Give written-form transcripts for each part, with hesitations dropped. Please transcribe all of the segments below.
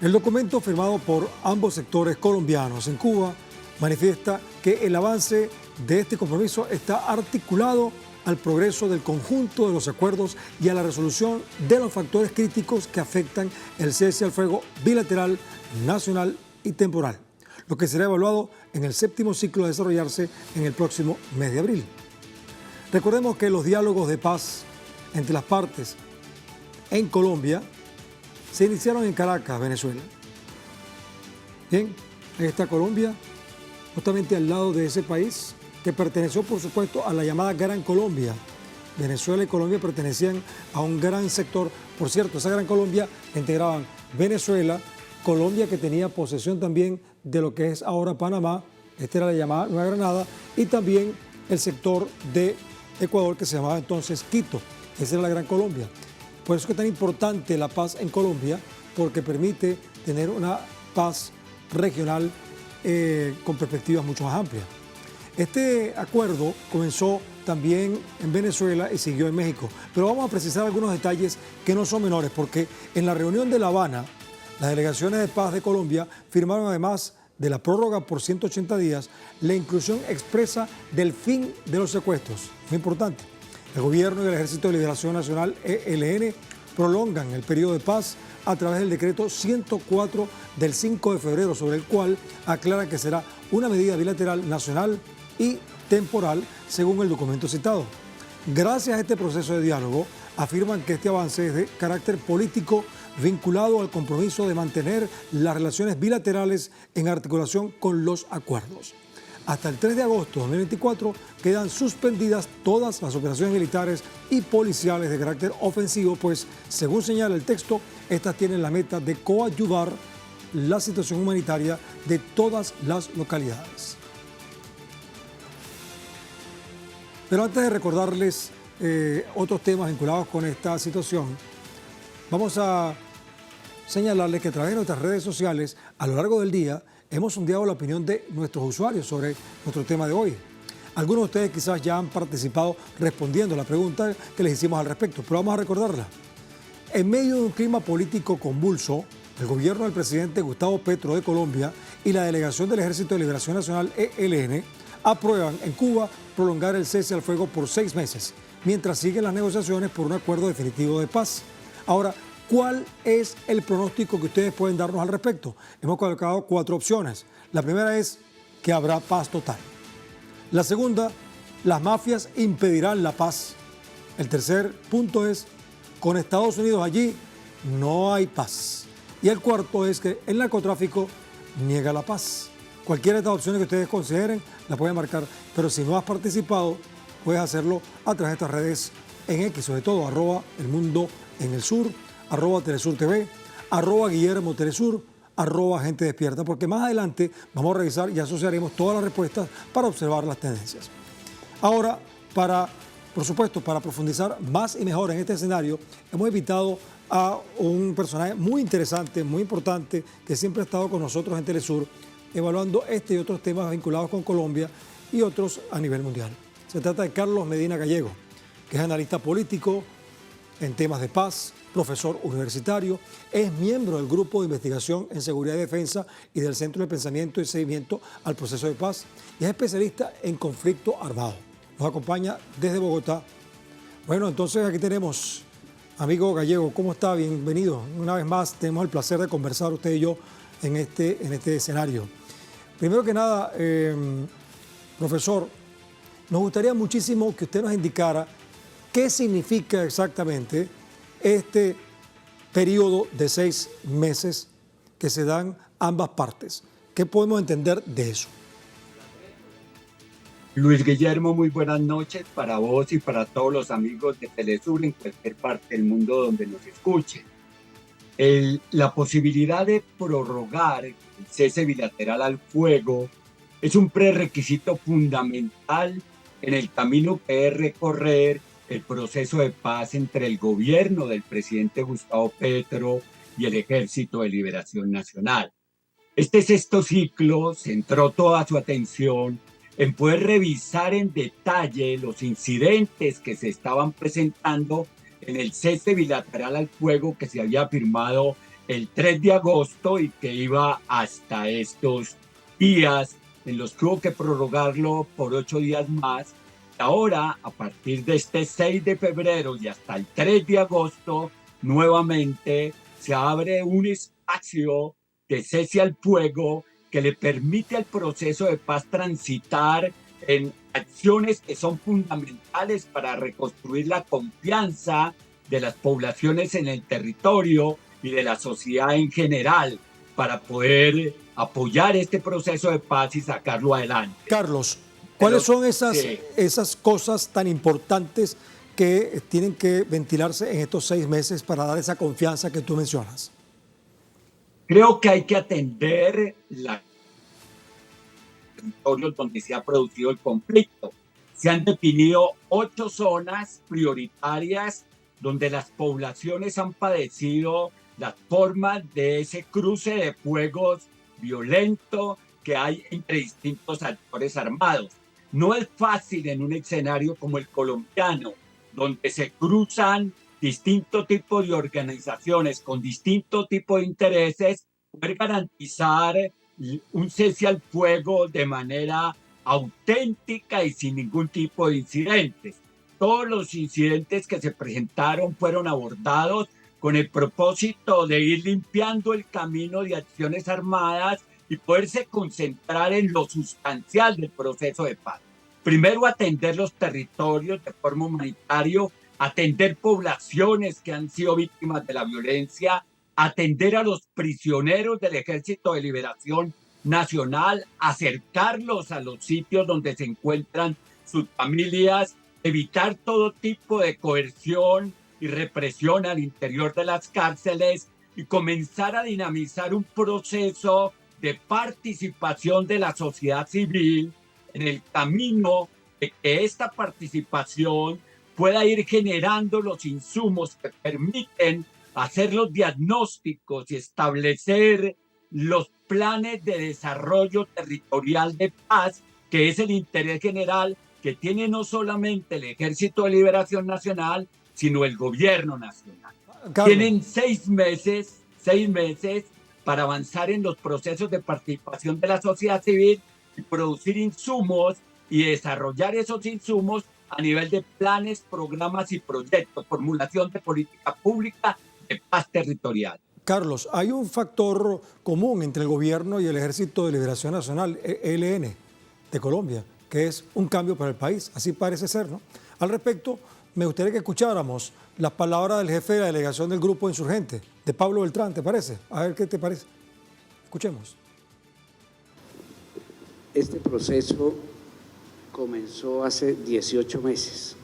El documento firmado por ambos sectores colombianos en Cuba manifiesta que el avance de este compromiso está articulado al progreso del conjunto de los acuerdos y a la resolución de los factores críticos que afectan el cese al fuego bilateral, nacional y temporal, lo que será evaluado en el séptimo ciclo a desarrollarse en el próximo mes de abril. Recordemos que los diálogos de paz entre las partes en Colombia se iniciaron en Caracas, Venezuela. Bien, ahí está Colombia, justamente al lado de ese país que perteneció, por supuesto, a la llamada Gran Colombia. Venezuela y Colombia pertenecían a un gran sector. Por cierto, esa Gran Colombia integraban Venezuela, Colombia, que tenía posesión también de lo que es ahora Panamá, esta era la llamada Nueva Granada, y también el sector de Ecuador, que se llamaba entonces Quito. Esa era la Gran Colombia. Por eso es que es tan importante la paz en Colombia, porque permite tener una paz regional con perspectivas mucho más amplias. Este acuerdo comenzó también en Venezuela y siguió en México, pero vamos a precisar algunos detalles que no son menores, porque en la reunión de La Habana, las delegaciones de paz de Colombia firmaron, además de la prórroga por 180 días, la inclusión expresa del fin de los secuestros. Muy importante. El gobierno y el Ejército de Liberación Nacional, ELN, prolongan el periodo de paz a través del decreto 104 del 5 de febrero, sobre el cual aclara que será una medida bilateral nacional y temporal, según el documento citado. Gracias a este proceso de diálogo, afirman que este avance es de carácter político vinculado al compromiso de mantener las relaciones bilaterales en articulación con los acuerdos. Hasta el 3 de agosto de 2024 quedan suspendidas todas las operaciones militares y policiales de carácter ofensivo, pues, según señala el texto, estas tienen la meta de coadyuvar la situación humanitaria de todas las localidades. Pero antes de recordarles otros temas vinculados con esta situación, vamos a señalarles que a través de nuestras redes sociales, a lo largo del día, hemos sondeado la opinión de nuestros usuarios sobre nuestro tema de hoy. Algunos de ustedes quizás ya han participado respondiendo a la pregunta que les hicimos al respecto, pero vamos a recordarla. En medio de un clima político convulso, el gobierno del presidente Gustavo Petro de Colombia y la delegación del Ejército de Liberación Nacional, ELN, aprueban en Cuba prolongar el cese al fuego por 6 meses, mientras siguen las negociaciones por un acuerdo definitivo de paz. Ahora, ¿cuál es el pronóstico que ustedes pueden darnos al respecto? Hemos colocado 4 opciones. La primera es que habrá paz total. La segunda, las mafias impedirán la paz. El tercer punto es, con Estados Unidos allí no hay paz. Y el cuarto es que el narcotráfico niega la paz. Cualquiera de estas opciones que ustedes consideren la pueden marcar, pero si no has participado, puedes hacerlo a través de estas redes en X, sobre todo @elmundoenelsur, @Telesur TV, @Guillermo Telesur, @Gente Despierta, porque más adelante vamos a revisar y asociaremos todas las respuestas para observar las tendencias. Ahora, por supuesto, para profundizar más y mejor en este escenario, hemos invitado a un personaje muy interesante, muy importante, que siempre ha estado con nosotros en Telesur, evaluando este y otros temas vinculados con Colombia y otros a nivel mundial. Se trata de Carlos Medina Gallego, que es analista político en temas de paz, profesor universitario, es miembro del Grupo de Investigación en Seguridad y Defensa y del Centro de Pensamiento y Seguimiento al Proceso de Paz, y es especialista en conflicto armado. Nos acompaña desde Bogotá. Bueno, entonces aquí tenemos, amigo Gallego, ¿cómo está? Bienvenido. Una vez más tenemos el placer de conversar usted y yo en este escenario. Primero que nada, profesor, nos gustaría muchísimo que usted nos indicara qué significa exactamente este periodo de 6 meses que se dan ambas partes. ¿Qué podemos entender de eso? Luis Guillermo, muy buenas noches para vos y para todos los amigos de Telesur en cualquier parte del mundo donde nos escuchen. La posibilidad de prorrogar el cese bilateral al fuego es un prerequisito fundamental en el camino que debe recorrer el proceso de paz entre el gobierno del presidente Gustavo Petro y el Ejército de Liberación Nacional. Este sexto ciclo centró toda su atención en poder revisar en detalle los incidentes que se estaban presentando en el cese bilateral al fuego que se había firmado el 3 de agosto y que iba hasta estos días en los que hubo que prorrogarlo por 8 días más. Ahora, a partir de este 6 de febrero y hasta el 3 de agosto, nuevamente se abre un espacio de cese al fuego que le permite al proceso de paz transitar en acciones que son fundamentales para reconstruir la confianza de las poblaciones en el territorio y de la sociedad en general, para poder apoyar este proceso de paz y sacarlo adelante. Carlos, Pero, ¿cuáles son sí, esas cosas tan importantes que tienen que ventilarse en estos 6 meses para dar esa confianza que tú mencionas? creo que hay que atender los territorios donde se ha producido el conflicto. Se han definido 8 zonas prioritarias donde las poblaciones han padecido las formas de ese cruce de fuegos violento que hay entre distintos actores armados. No es fácil en un escenario como el colombiano, donde se cruzan distintos tipos de organizaciones con distintos tipos de intereses, poder garantizar un cese al fuego de manera auténtica y sin ningún tipo de incidentes. Todos los incidentes que se presentaron fueron abordados con el propósito de ir limpiando el camino de acciones armadas y poderse concentrar en lo sustancial del proceso de paz. Primero, atender los territorios de forma humanitaria, atender poblaciones que han sido víctimas de la violencia, atender a los prisioneros del Ejército de Liberación Nacional, acercarlos a los sitios donde se encuentran sus familias, evitar todo tipo de coerción y represión al interior de las cárceles y comenzar a dinamizar un proceso de participación de la sociedad civil en el camino de que esta participación pueda ir generando los insumos que permiten hacer los diagnósticos y establecer los planes de desarrollo territorial de paz, que es el interés general que tiene no solamente el Ejército de Liberación Nacional, sino el gobierno nacional. Carlos. Tienen 6 meses para avanzar en los procesos de participación de la sociedad civil y producir insumos y desarrollar esos insumos a nivel de planes, programas y proyectos, formulación de política pública de paz territorial. Carlos, hay un factor común entre el gobierno y el Ejército de Liberación Nacional, ELN, de Colombia, que es un cambio para el país, así parece ser, ¿no? Al respecto, me gustaría que escucháramos las palabras del jefe de la delegación del Grupo Insurgente, de Pablo Beltrán, ¿te parece? A ver qué te parece. Escuchemos. Este proceso comenzó hace 18 meses,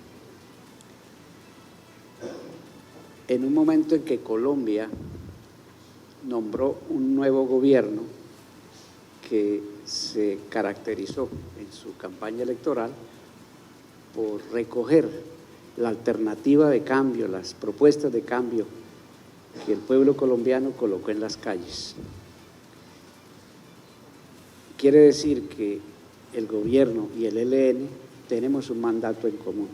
en un momento en que Colombia nombró un nuevo gobierno que se caracterizó en su campaña electoral por recoger la alternativa de cambio, las propuestas de cambio que el pueblo colombiano colocó en las calles. Quiere decir que el gobierno y el ELN tenemos un mandato en común,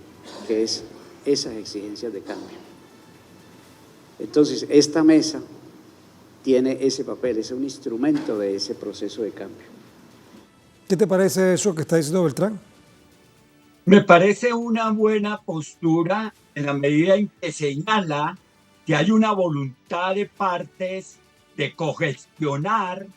que es esas exigencias de cambio. Entonces, esta mesa tiene ese papel, es un instrumento de ese proceso de cambio. ¿Qué te parece eso que está diciendo Beltrán? Me parece una buena postura en la medida en que señala que hay una voluntad de partes de cogestionar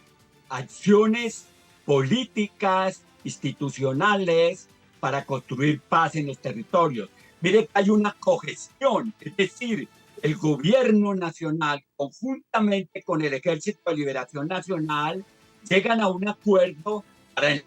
acciones políticas, institucionales, para construir paz en los territorios. Mire que hay una cogestión, es decir, el gobierno nacional, conjuntamente con el Ejército de Liberación Nacional, llegan a un acuerdo para ir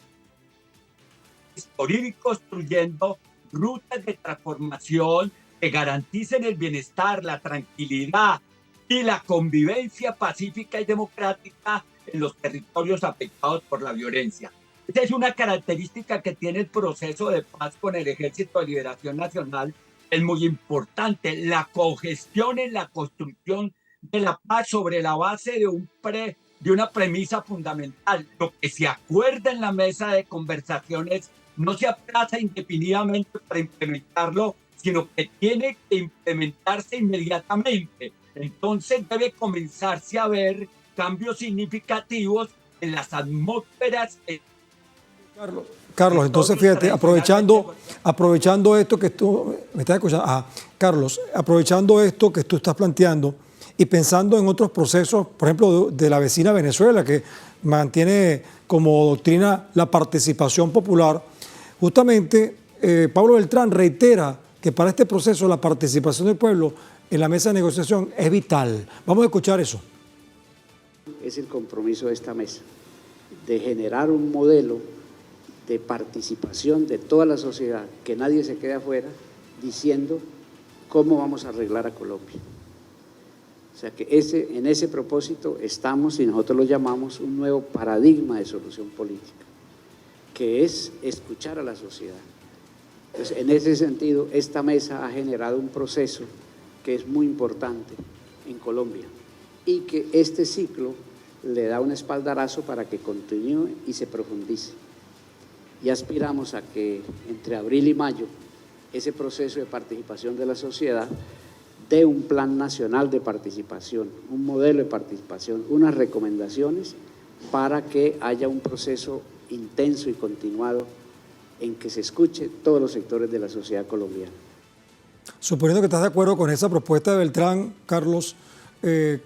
construyendo rutas de transformación que garanticen el bienestar, la tranquilidad y la convivencia pacífica y democrática en los territorios afectados por la violencia. Esta es una característica que tiene el proceso de paz con el Ejército de Liberación Nacional, es muy importante, la cogestión en la construcción de la paz sobre la base de una premisa fundamental. Lo que se acuerda en la mesa de conversaciones no se aplaza indefinidamente para implementarlo, sino que tiene que implementarse inmediatamente. Entonces debe comenzarse a ver cambios significativos en las atmósferas. Carlos, entonces fíjate, aprovechando esto que tú me estás escuchando, Carlos, aprovechando esto que tú estás planteando y pensando en otros procesos, por ejemplo, de la vecina Venezuela, que mantiene como doctrina la participación popular, justamente Pablo Beltrán reitera que para este proceso la participación del pueblo en la mesa de negociación es vital. Vamos a escuchar eso. Es el compromiso de esta mesa, de generar un modelo de participación de toda la sociedad, que nadie se quede afuera, diciendo cómo vamos a arreglar a Colombia. O sea que en ese propósito estamos, y nosotros lo llamamos un nuevo paradigma de solución política, que es escuchar a la sociedad. Entonces, en ese sentido, esta mesa ha generado un proceso que es muy importante en Colombia y que este ciclo le da un espaldarazo para que continúe y se profundice. Y aspiramos a que entre abril y mayo ese proceso de participación de la sociedad dé un plan nacional de participación, un modelo de participación, unas recomendaciones para que haya un proceso intenso y continuado en que se escuche todos los sectores de la sociedad colombiana. Suponiendo que estás de acuerdo con esa propuesta de Beltrán, Carlos,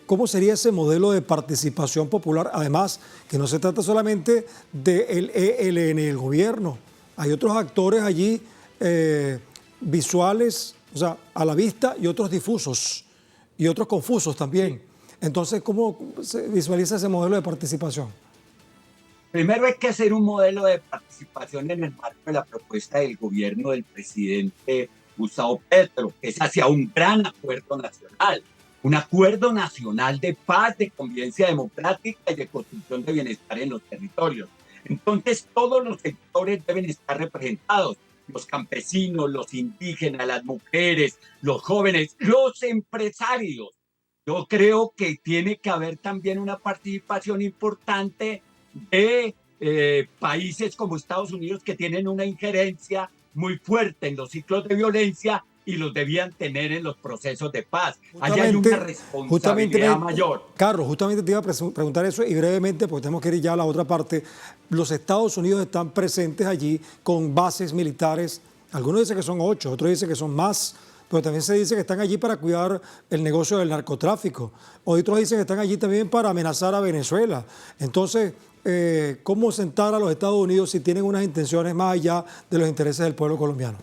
¿cómo sería ese modelo de participación popular? Además, que no se trata solamente del ELN, el gobierno. Hay otros actores allí visuales, o sea, a la vista, y otros difusos, y otros confusos también. Entonces, ¿cómo se visualiza ese modelo de participación? Primero hay que hacer un modelo de participación en el marco de la propuesta del gobierno del presidente Gustavo Petro, que es hacia un gran acuerdo nacional. Un acuerdo nacional de paz, de convivencia democrática y de construcción de bienestar en los territorios. Entonces, todos los sectores deben estar representados. Los campesinos, los indígenas, las mujeres, los jóvenes, los empresarios. Yo creo que tiene que haber también una participación importante de países como Estados Unidos, que tienen una injerencia muy fuerte en los ciclos de violencia y los debían tener en los procesos de paz. Allá hay una responsabilidad mayor. Carlos, justamente te iba a preguntar eso y brevemente, porque tenemos que ir ya a la otra parte. Los Estados Unidos están presentes allí con bases militares. Algunos dicen que son 8, otros dicen que son más, pero también se dice que están allí para cuidar el negocio del narcotráfico. Otros dicen que están allí también para amenazar a Venezuela. Entonces, ¿cómo sentar a los Estados Unidos si tienen unas intenciones más allá de los intereses del pueblo colombiano?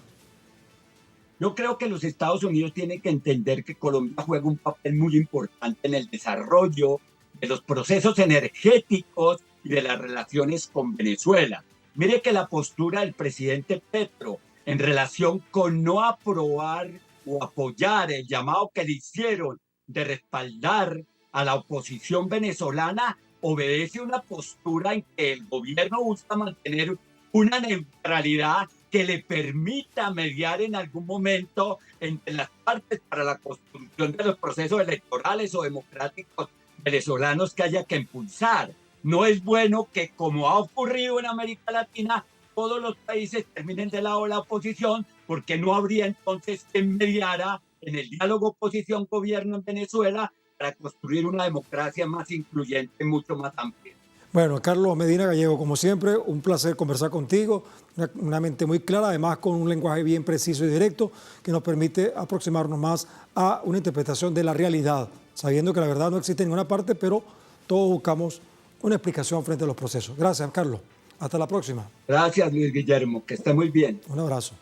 Yo creo que los Estados Unidos tienen que entender que Colombia juega un papel muy importante en el desarrollo de los procesos energéticos y de las relaciones con Venezuela. Mire que la postura del presidente Petro en relación con no aprobar o apoyar el llamado que le hicieron de respaldar a la oposición venezolana obedece una postura en que el gobierno busca mantener una neutralidad que le permita mediar en algún momento entre las partes para la construcción de los procesos electorales o democráticos venezolanos que haya que impulsar. No es bueno que, como ha ocurrido en América Latina, todos los países terminen del lado de la oposición, porque no habría entonces quien mediara en el diálogo oposición-gobierno en Venezuela para construir una democracia más incluyente, mucho más amplia. Bueno, Carlos Medina Gallego, como siempre, un placer conversar contigo, una mente muy clara, además con un lenguaje bien preciso y directo que nos permite aproximarnos más a una interpretación de la realidad, sabiendo que la verdad no existe en ninguna parte, pero todos buscamos una explicación frente a los procesos. Gracias, Carlos. Hasta la próxima. Gracias, Luis Guillermo, que esté muy bien. Un abrazo.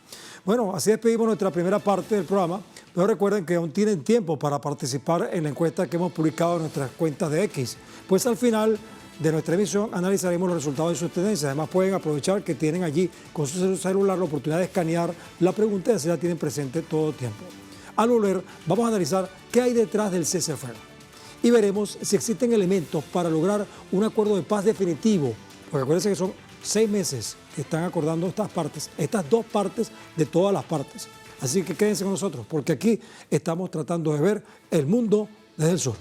Bueno, así despedimos nuestra primera parte del programa, pero recuerden que aún tienen tiempo para participar en la encuesta que hemos publicado en nuestras cuentas de X, pues al final de nuestra emisión analizaremos los resultados de sus tendencias. Además pueden aprovechar que tienen allí con su celular la oportunidad de escanear la pregunta y así la tienen presente todo el tiempo. Al volver vamos a analizar qué hay detrás del cese al fuego y veremos si existen elementos para lograr un acuerdo de paz definitivo, porque acuérdense que son 6 meses que están acordando estas dos partes de todas las partes. Así que quédense con nosotros, porque aquí estamos tratando de ver el mundo desde el sur.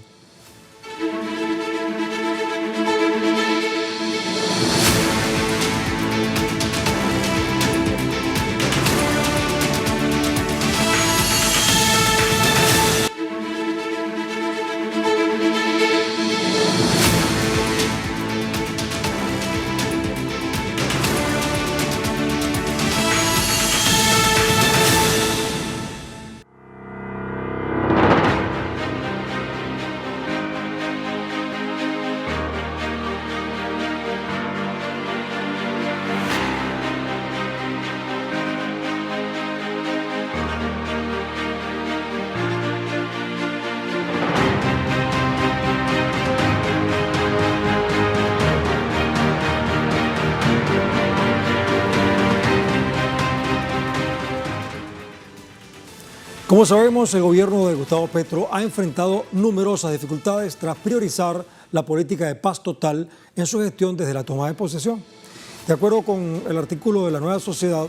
Como sabemos, el gobierno de Gustavo Petro ha enfrentado numerosas dificultades tras priorizar la política de paz total en su gestión desde la toma de posesión. De acuerdo con el artículo de La Nueva Sociedad,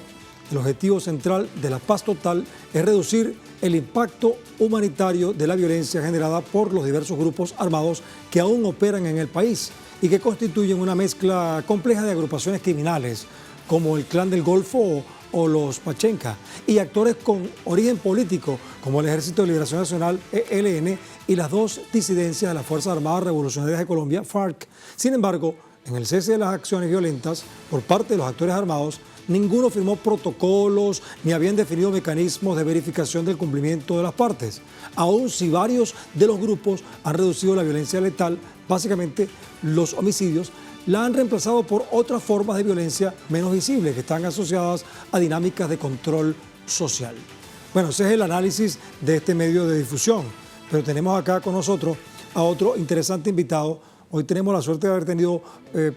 el objetivo central de la paz total es reducir el impacto humanitario de la violencia generada por los diversos grupos armados que aún operan en el país y que constituyen una mezcla compleja de agrupaciones criminales como el Clan del Golfo o los Pachenca, y actores con origen político como el Ejército de Liberación Nacional, ELN, y las dos disidencias de las Fuerzas Armadas Revolucionarias de Colombia, FARC. Sin embargo, en el cese de las acciones violentas por parte de los actores armados, ninguno firmó protocolos ni habían definido mecanismos de verificación del cumplimiento de las partes, aun si varios de los grupos han reducido la violencia letal, básicamente los homicidios, la han reemplazado por otras formas de violencia menos visibles que están asociadas a dinámicas de control social. Bueno, ese es el análisis de este medio de difusión, pero tenemos acá con nosotros a otro interesante invitado. Hoy tenemos la suerte de haber tenido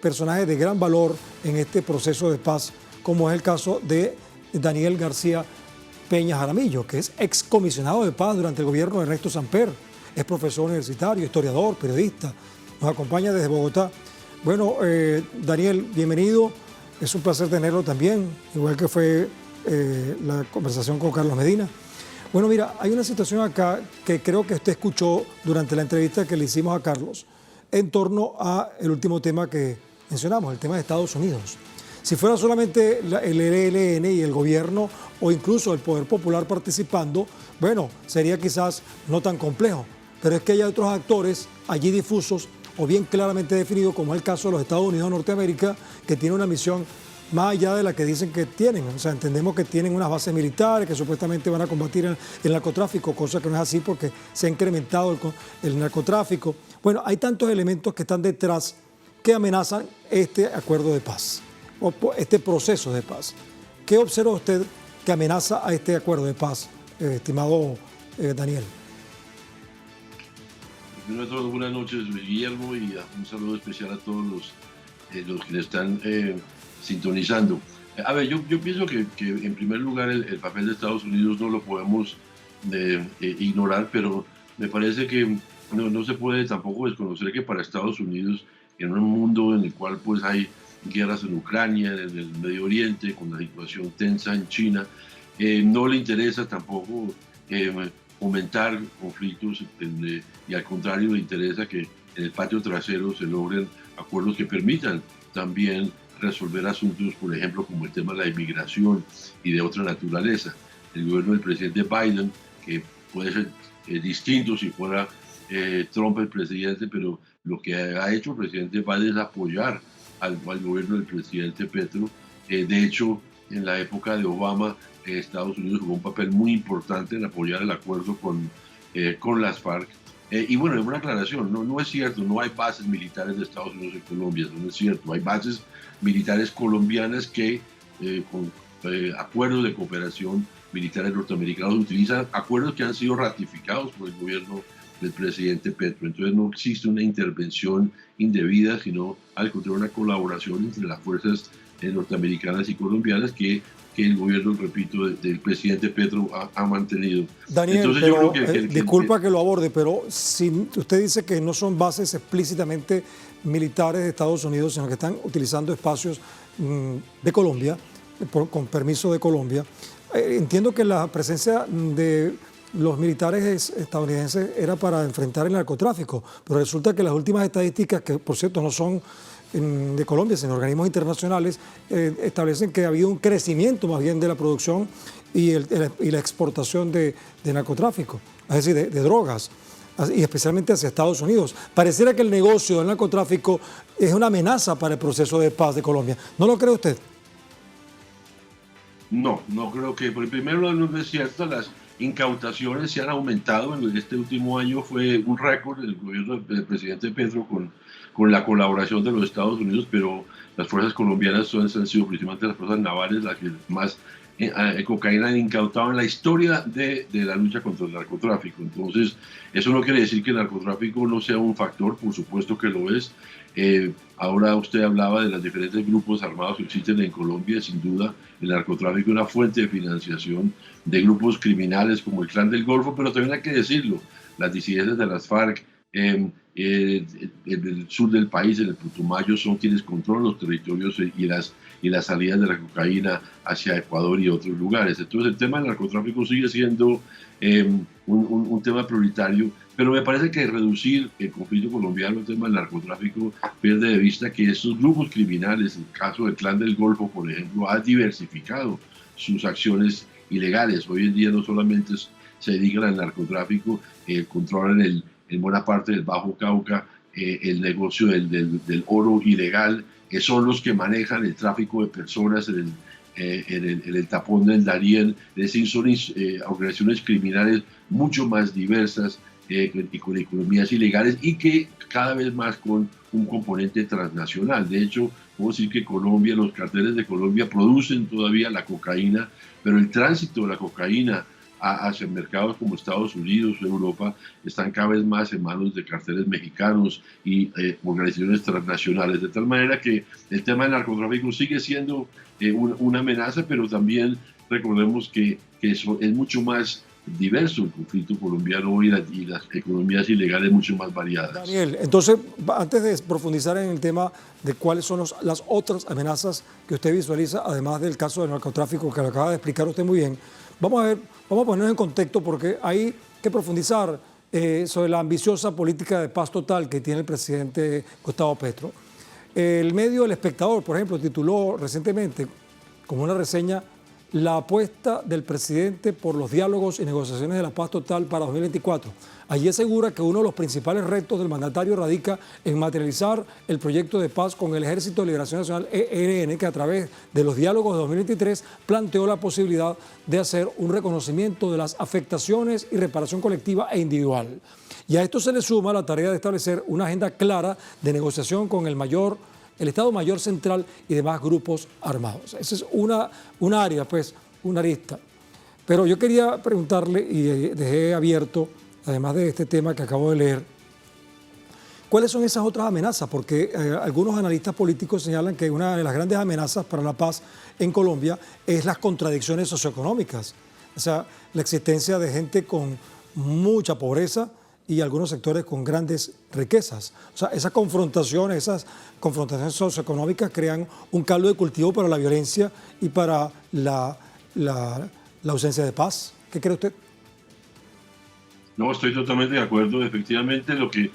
personajes de gran valor en este proceso de paz, como es el caso de Daniel García Peña Jaramillo, que es excomisionado de paz durante el gobierno de Ernesto Samper, es profesor universitario, historiador, periodista, nos acompaña desde Bogotá. Bueno, Daniel, bienvenido, es un placer tenerlo también, igual que fue la conversación con Carlos Medina. Bueno, mira, hay una situación acá que creo que usted escuchó durante la entrevista que le hicimos a Carlos en torno al último tema que mencionamos, el tema de Estados Unidos. Si fuera solamente el ELN y el gobierno o incluso el Poder Popular participando, bueno, sería quizás no tan complejo, pero es que hay otros actores allí difusos o bien claramente definidos, como es el caso de los Estados Unidos de Norteamérica, que tiene una misión más allá de la que dicen que tienen. O sea, entendemos que tienen unas bases militares que supuestamente van a combatir el narcotráfico, cosa que no es así porque se ha incrementado el narcotráfico. Bueno, hay tantos elementos que están detrás que amenazan este acuerdo de paz, o este proceso de paz. ¿Qué observa usted que amenaza a este acuerdo de paz, estimado Daniel? Primero de todo, buenas noches, Guillermo, y un saludo especial a todos los que le están sintonizando. A ver, yo pienso que en primer lugar el papel de Estados Unidos no lo podemos ignorar, pero me parece que no se puede tampoco desconocer que para Estados Unidos, en un mundo en el cual pues hay guerras en Ucrania, en el Medio Oriente, con la situación tensa en China, no le interesa tampoco fomentar conflictos y al contrario le interesa que en el patio trasero se logren acuerdos que permitan también resolver asuntos, por ejemplo, como el tema de la inmigración y de otra naturaleza. El gobierno del presidente Biden, que puede ser distinto si fuera Trump el presidente, pero lo que ha hecho el presidente Biden es apoyar al gobierno del presidente Petro. De hecho, en la época de Obama, Estados Unidos jugó un papel muy importante en apoyar el acuerdo con las FARC. Y bueno, una aclaración, no es cierto, no hay bases militares de Estados Unidos en Colombia, no es cierto. Hay bases militares colombianas que con acuerdos de cooperación militares norteamericanos utilizan acuerdos que han sido ratificados por el gobierno del presidente Petro. Entonces no existe una intervención indebida, sino al contrario una colaboración entre las fuerzas norteamericanas y colombianas que el gobierno, repito, del presidente Petro ha mantenido. Daniel, entonces, pero, yo creo disculpa que lo aborde, pero si usted dice que no son bases explícitamente militares de Estados Unidos, sino que están utilizando espacios de Colombia, con permiso de Colombia, entiendo que la presencia de los militares estadounidenses era para enfrentar el narcotráfico, pero resulta que las últimas estadísticas, que por cierto no son de Colombia, sino organismos internacionales, establecen que ha habido un crecimiento más bien de la producción y la exportación de narcotráfico, es decir, de drogas, y especialmente hacia Estados Unidos. Pareciera que el negocio del narcotráfico es una amenaza para el proceso de paz de Colombia. ¿No lo cree usted? No creo que, por primero no es cierto, las incautaciones se han aumentado. En este último año fue un récord del gobierno del presidente Petro con la colaboración de los Estados Unidos, pero las fuerzas colombianas han sido principalmente las fuerzas navales las que más cocaína han incautado en la historia de la lucha contra el narcotráfico. Entonces, eso no quiere decir que el narcotráfico no sea un factor, por supuesto que lo es. Ahora usted hablaba de los diferentes grupos armados que existen en Colombia. Sin duda, el narcotráfico es una fuente de financiación de grupos criminales como el Clan del Golfo, pero también hay que decirlo, las disidencias de las FARC en el sur del país, en el Putumayo, son quienes controlan los territorios y las salidas de la cocaína hacia Ecuador y otros lugares. Entonces el tema del narcotráfico sigue siendo un tema prioritario, pero me parece que reducir el conflicto colombiano, el tema del narcotráfico, pierde de vista que estos grupos criminales, el caso del Clan del Golfo, por ejemplo, ha diversificado sus acciones ilegales. Hoy en día no solamente se dedican al narcotráfico, controlan en buena parte del Bajo Cauca el negocio del oro ilegal, que son los que manejan el tráfico de personas en el tapón del Darién. Es decir, son organizaciones criminales mucho más diversas y con economías ilegales, y que cada vez más con un componente transnacional. De hecho, puedo decir que Colombia, los carteles de Colombia producen todavía la cocaína, pero el tránsito de la cocaína hacia mercados como Estados Unidos o Europa están cada vez más en manos de carteles mexicanos y organizaciones transnacionales, de tal manera que el tema del narcotráfico sigue siendo una amenaza, pero también recordemos que es mucho más diverso el conflicto colombiano y las economías ilegales mucho más variadas. Daniel, entonces, antes de profundizar en el tema de cuáles son las otras amenazas que usted visualiza, además del caso del narcotráfico que lo acaba de explicar usted muy bien, vamos a ponernos en contexto, porque hay que profundizar sobre la ambiciosa política de paz total que tiene el presidente Gustavo Petro. El medio El Espectador, por ejemplo, tituló recientemente como una reseña: la apuesta del presidente por los diálogos y negociaciones de la paz total para 2024. Allí asegura que uno de los principales retos del mandatario radica en materializar el proyecto de paz con el Ejército de Liberación Nacional, ELN, que a través de los diálogos de 2023 planteó la posibilidad de hacer un reconocimiento de las afectaciones y reparación colectiva e individual. Y a esto se le suma la tarea de establecer una agenda clara de negociación con el Estado Mayor Central y demás grupos armados. Esa es una área, pues, una arista. Pero yo quería preguntarle, y dejé abierto, además de este tema que acabo de leer, ¿cuáles son esas otras amenazas? Porque algunos analistas políticos señalan que una de las grandes amenazas para la paz en Colombia es las contradicciones socioeconómicas. O sea, la existencia de gente con mucha pobreza y algunos sectores con grandes riquezas. O sea, esas confrontaciones socioeconómicas crean un caldo de cultivo para la violencia y para la ausencia de paz. ¿Qué cree usted? No, estoy totalmente de acuerdo. Efectivamente, lo que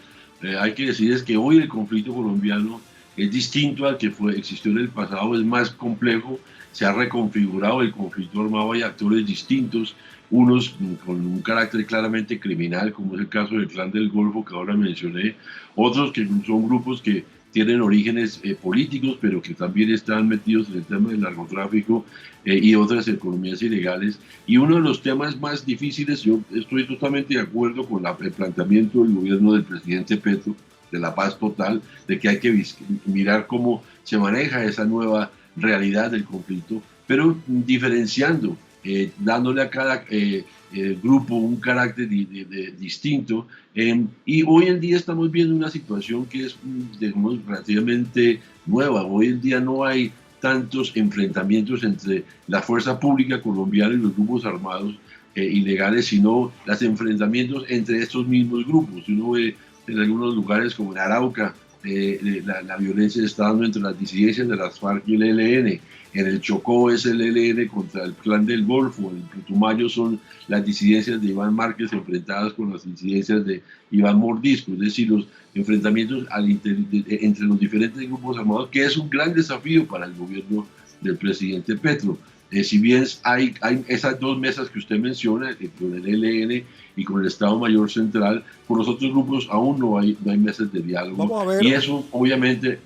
hay que decir es que hoy el conflicto colombiano es distinto al que existió en el pasado, es más complejo, se ha reconfigurado el conflicto armado, hay actores distintos, unos con un carácter claramente criminal, como es el caso del Clan del Golfo que ahora mencioné, otros que son grupos que tienen orígenes políticos, pero que también están metidos en el tema del narcotráfico y otras economías ilegales. Y uno de los temas más difíciles, yo estoy totalmente de acuerdo con el planteamiento del gobierno del presidente Petro, de la paz total, de que hay que mirar cómo se maneja esa nueva realidad del conflicto, pero diferenciando, dándole a cada grupo un carácter distinto. Y hoy en día estamos viendo una situación que es, digamos, relativamente nueva. Hoy en día no hay tantos enfrentamientos entre la fuerza pública colombiana y los grupos armados ilegales, sino los enfrentamientos entre estos mismos grupos. Uno ve en algunos lugares como en Arauca, la violencia se está dando entre las disidencias de las FARC y el ELN. En el Chocó es el ELN contra el Clan del Golfo. En el Putumayo son las disidencias de Iván Márquez enfrentadas con las disidencias de Iván Mordisco. Es decir, los enfrentamientos entre los diferentes grupos armados, que es un gran desafío para el gobierno del presidente Petro. Si bien hay esas dos mesas que usted menciona, con el ELN y con el Estado Mayor Central, con los otros grupos aún no hay mesas de diálogo. Y eso obviamente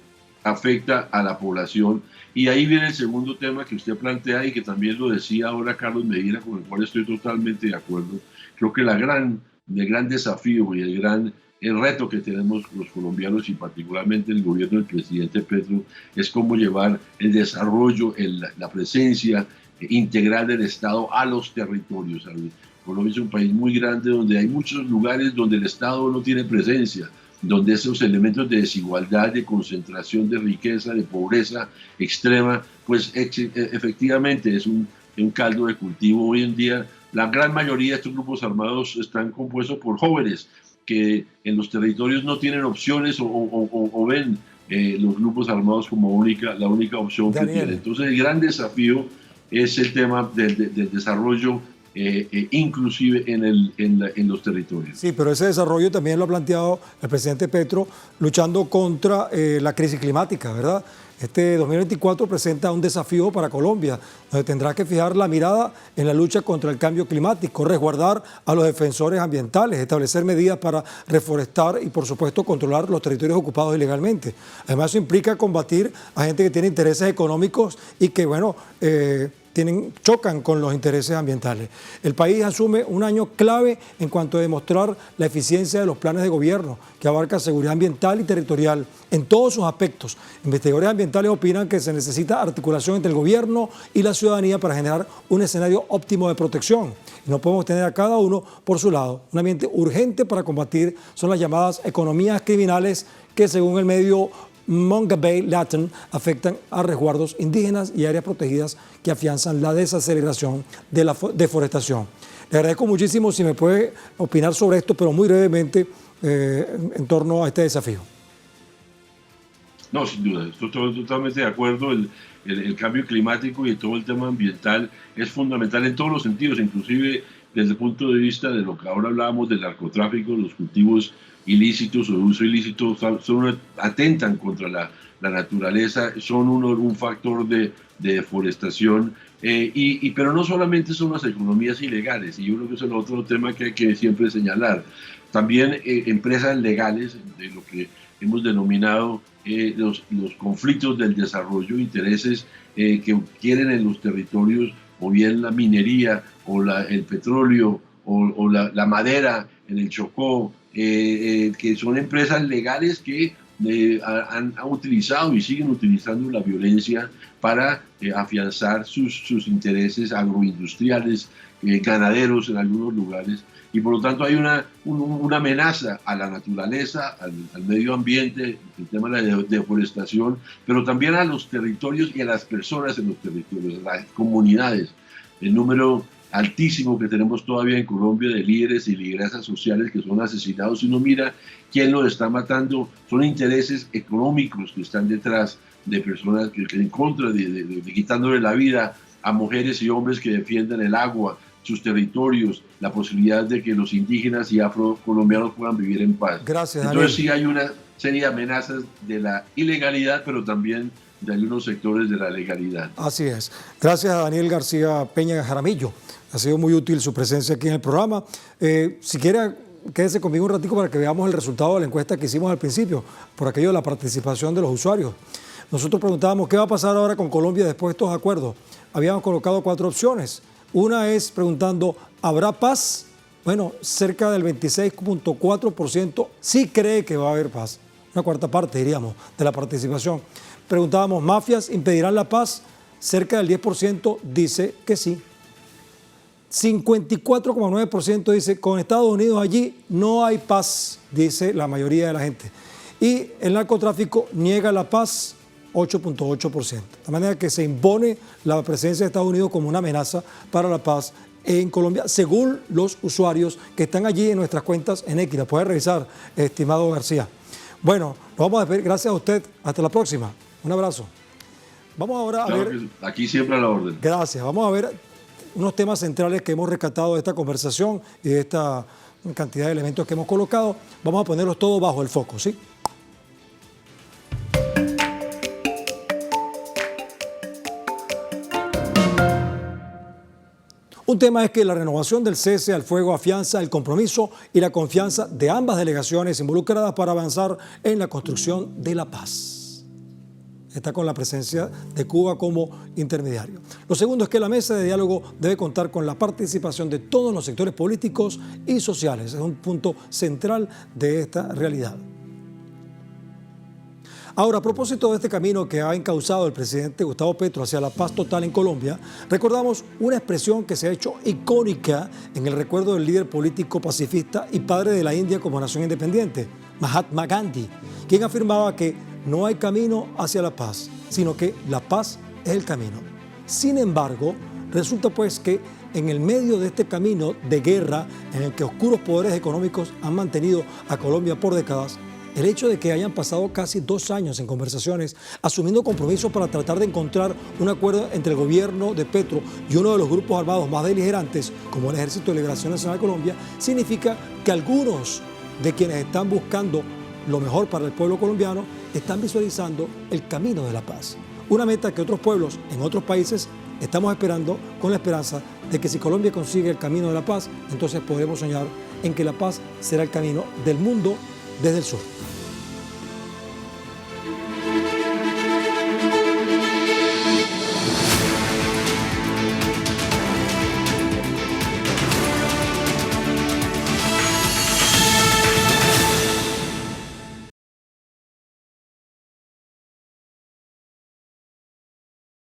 afecta a la población. Y ahí viene el segundo tema que usted plantea y que también lo decía ahora Carlos Medina, con el cual estoy totalmente de acuerdo. Creo que el gran desafío y el reto que tenemos los colombianos y particularmente el gobierno del presidente Petro es cómo llevar el desarrollo, la presencia integral del Estado a los territorios. Colombia es un país muy grande donde hay muchos lugares donde el Estado no tiene presencia, donde esos elementos de desigualdad, de concentración de riqueza, de pobreza extrema, pues efectivamente es un caldo de cultivo. Hoy en día la gran mayoría de estos grupos armados están compuestos por jóvenes que en los territorios no tienen opciones o ven los grupos armados como la única opción que tienen. Entonces el gran desafío es el tema del desarrollo inclusive en los territorios. Sí, pero ese desarrollo también lo ha planteado el presidente Petro luchando contra la crisis climática, ¿verdad? Este 2024 presenta un desafío para Colombia, donde tendrá que fijar la mirada en la lucha contra el cambio climático, resguardar a los defensores ambientales, establecer medidas para reforestar y, por supuesto, controlar los territorios ocupados ilegalmente. Además, eso implica combatir a gente que tiene intereses económicos y que, bueno, chocan con los intereses ambientales. El país asume un año clave en cuanto a demostrar la eficiencia de los planes de gobierno, que abarca seguridad ambiental y territorial en todos sus aspectos. Investigadores ambientales opinan que se necesita articulación entre el gobierno y la ciudadanía para generar un escenario óptimo de protección. Y no podemos tener a cada uno por su lado. Un ambiente urgente para combatir son las llamadas economías criminales que, según el medio Mongabay Latin, afectan a resguardos indígenas y áreas protegidas que afianzan la desaceleración de la deforestación. Le agradezco muchísimo si me puede opinar sobre esto, pero muy brevemente en torno a este desafío. No, sin duda, estoy totalmente de acuerdo. El cambio climático y todo el tema ambiental es fundamental en todos los sentidos, inclusive desde el punto de vista de lo que ahora hablábamos del narcotráfico, los cultivos ilícitos o de uso ilícito atentan contra la naturaleza, son un factor de deforestación, pero no solamente son las economías ilegales, y yo creo que es el otro tema que hay que siempre señalar. También empresas legales, de lo que hemos denominado los conflictos del desarrollo, intereses que quieren en los territorios o bien la minería o el petróleo o la madera en el Chocó, que son empresas legales que han utilizado y siguen utilizando la violencia para afianzar sus intereses agroindustriales, ganaderos en algunos lugares. Y por lo tanto hay una amenaza a la naturaleza, al medio ambiente, el tema de la deforestación, pero también a los territorios y a las personas en los territorios, a las comunidades. El número altísimo que tenemos todavía en Colombia de líderes y lideresas sociales que son asesinados, y uno mira quién los está matando, son intereses económicos que están detrás de personas que en contra de quitándole la vida a mujeres y hombres que defienden el agua, sus territorios, la posibilidad de que los indígenas y afrocolombianos puedan vivir en paz. Gracias, entonces sí hay una serie de amenazas de la ilegalidad, pero también de algunos sectores de la legalidad. Así es. Gracias a Daniel García Peña Jaramillo. Ha sido muy útil su presencia aquí en el programa. Si quiere, quédese conmigo un ratico para que veamos el resultado de la encuesta que hicimos al principio, por aquello de la participación de los usuarios. Nosotros preguntábamos qué va a pasar ahora con Colombia después de estos acuerdos. Habíamos colocado 4 opciones. Una es preguntando, ¿habrá paz? Bueno, cerca del 26.4% sí cree que va a haber paz. Una cuarta parte, diríamos, de la participación. Preguntábamos, ¿mafias impedirán la paz? Cerca del 10% dice que sí. 54,9% dice, con Estados Unidos allí no hay paz, dice la mayoría de la gente. Y el narcotráfico niega la paz, 8.8%. De manera que se impone la presencia de Estados Unidos como una amenaza para la paz en Colombia, según los usuarios que están allí en nuestras cuentas en Equidad. Puede revisar, estimado García. Bueno, nos vamos a despedir. Gracias a usted. Hasta la próxima. Un abrazo. Vamos ahora a ver... Aquí siempre a la orden. Gracias. Vamos a ver unos temas centrales que hemos rescatado de esta conversación y de esta cantidad de elementos que hemos colocado. Vamos a ponerlos todos bajo el foco, ¿sí? Un tema es que la renovación del cese al fuego afianza el compromiso y la confianza de ambas delegaciones involucradas para avanzar en la construcción de la paz. Está con la presencia de Cuba como intermediario. Lo segundo es que la mesa de diálogo debe contar con la participación de todos los sectores políticos y sociales. Es un punto central de esta realidad. Ahora, a propósito de este camino que ha encauzado el presidente Gustavo Petro hacia la paz total en Colombia, recordamos una expresión que se ha hecho icónica en el recuerdo del líder político pacifista y padre de la India como nación independiente, Mahatma Gandhi, quien afirmaba que no hay camino hacia la paz, sino que la paz es el camino. Sin embargo, resulta pues que en el medio de este camino de guerra en el que oscuros poderes económicos han mantenido a Colombia por décadas, el hecho de que hayan pasado casi 2 años en conversaciones, asumiendo compromisos para tratar de encontrar un acuerdo entre el gobierno de Petro y uno de los grupos armados más beligerantes, como el Ejército de Liberación Nacional de Colombia, significa que algunos de quienes están buscando lo mejor para el pueblo colombiano están visualizando el camino de la paz. Una meta que otros pueblos en otros países estamos esperando con la esperanza de que si Colombia consigue el camino de la paz, entonces podremos soñar en que la paz será el camino del mundo desde el sur.